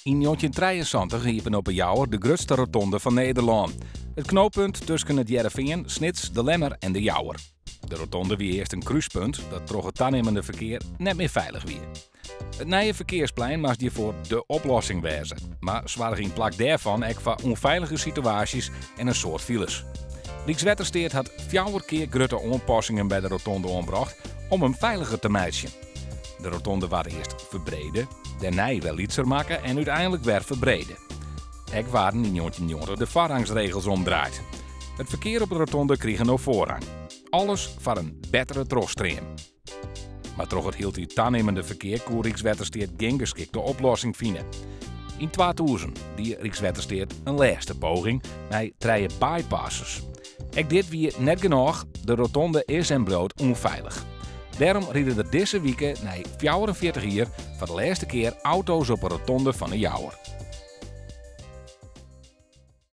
In 1973 hiepen op een Jouwer de grootste rotonde van Nederland. Het knooppunt tussen het Jereveen, Snits, de Lemmer en de Jouwer. De rotonde wie eerst een kruispunt dat troch het aannemende verkeer net meer veilig wie. Het nieuwe verkeersplein moest hiervoor de oplossing wezen. Maar zwaar in plak daarvan ook van onveilige situaties en een soort files. Rijkswaterstaat had 4 keer grote aanpassingen bij de rotonde aangebracht om hem veiliger te maken. De rotonde werd eerst verbreden, daarna wel ietser maken en uiteindelijk weer verbreden. Ook waren in 1990 de voorrangsregels omdraaid. Het verkeer op de rotonde kreeg nog voorrang. Alles voor een betere trosstream. Maar toch het hield het aannemende verkeer kon Rijkswaterstaat geen geschikte oplossing vinden. In 2000 die Rijkswaterstaat een laatste poging met 3 bypasses. Ook dit wie net genoeg, de rotonde is en bloot onveilig. Daarom rieden er deze week na 44 jaar voor de laatste keer auto's op een rotonde van de Jouwer.